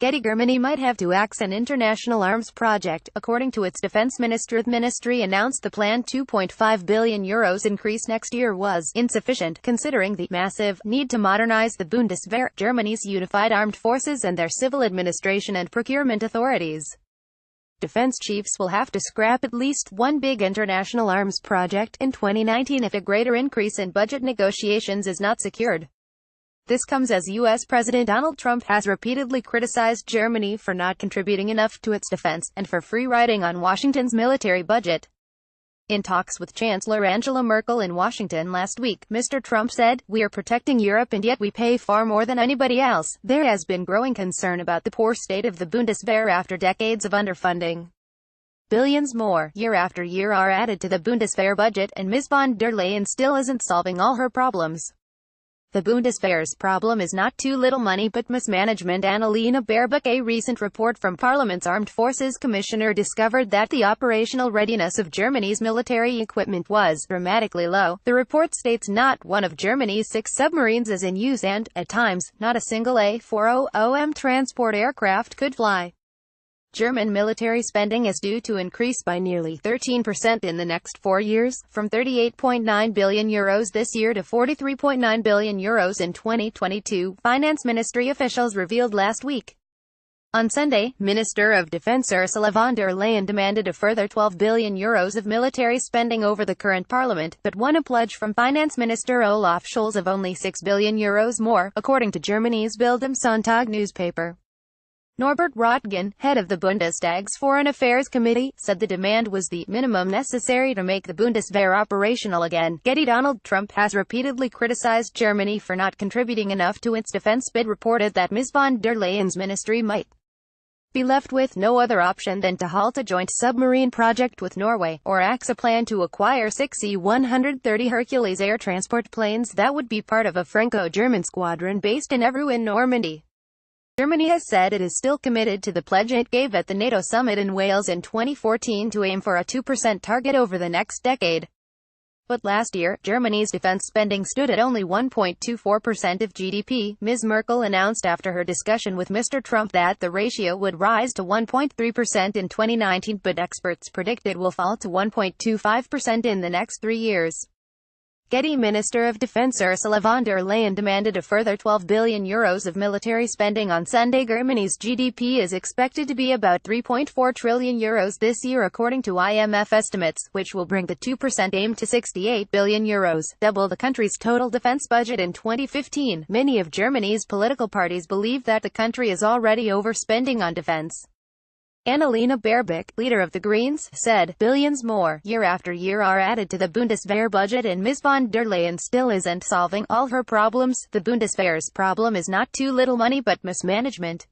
Getty Germany might have to axe an international arms project, according to its defense ministry. The ministry announced the planned €2.5 billion increase next year was insufficient, considering the massive need to modernize the Bundeswehr, Germany's unified armed forces, and their civil administration and procurement authorities. Defense chiefs will have to scrap at least one big international arms project in 2019 if a greater increase in budget negotiations is not secured. This comes as U.S. President Donald Trump has repeatedly criticized Germany for not contributing enough to its defense, and for free-riding on Washington's military budget. In talks with Chancellor Angela Merkel in Washington last week, Mr. Trump said, "We are protecting Europe and yet we pay far more than anybody else." There has been growing concern about the poor state of the Bundeswehr after decades of underfunding. Billions more, year after year, are added to the Bundeswehr budget, and Ms. von der Leyen still isn't solving all her problems. The Bundeswehr's problem is not too little money but mismanagement. Annalena Baerbock. A recent report from Parliament's Armed Forces Commissioner discovered that the operational readiness of Germany's military equipment was dramatically low. The report states not one of Germany's 6 submarines is in use and, at times, not a single A400M transport aircraft could fly. German military spending is due to increase by nearly 13% in the next 4 years, from €38.9 billion this year to €43.9 billion in 2022, Finance Ministry officials revealed last week. On Sunday, Minister of Defense Ursula von der Leyen demanded a further €12 billion of military spending over the current parliament, but won a pledge from Finance Minister Olaf Scholz of only €6 billion more, according to Germany's Bild am Sonntag newspaper. Norbert Röttgen, head of the Bundestag's Foreign Affairs Committee, said the demand was the minimum necessary to make the Bundeswehr operational again. Getty. Donald Trump has repeatedly criticized Germany for not contributing enough to its defense bid. Reported that Ms. von der Leyen's ministry might be left with no other option than to halt a joint submarine project with Norway, or axe a plan to acquire 6 E-130 Hercules air transport planes that would be part of a Franco-German squadron based in Évreux in Normandy. Germany has said it is still committed to the pledge it gave at the NATO summit in Wales in 2014 to aim for a 2% target over the next decade. But last year, Germany's defense spending stood at only 1.24% of GDP. Ms. Merkel announced after her discussion with Mr. Trump that the ratio would rise to 1.3% in 2019, but experts predict it will fall to 1.25% in the next 3 years. Getty. Minister of Defense Ursula von der Leyen demanded a further €12 billion of military spending on Sunday. Germany's GDP is expected to be about €3.4 trillion this year, according to IMF estimates, which will bring the 2% aim to €68 billion, double the country's total defense budget in 2015. Many of Germany's political parties believe that the country is already overspending on defense. Annalena Baerbock, leader of the Greens, said, "Billions more, year after year, are added to the Bundeswehr budget and Ms. von der Leyen still isn't solving all her problems. The Bundeswehr's problem is not too little money but mismanagement."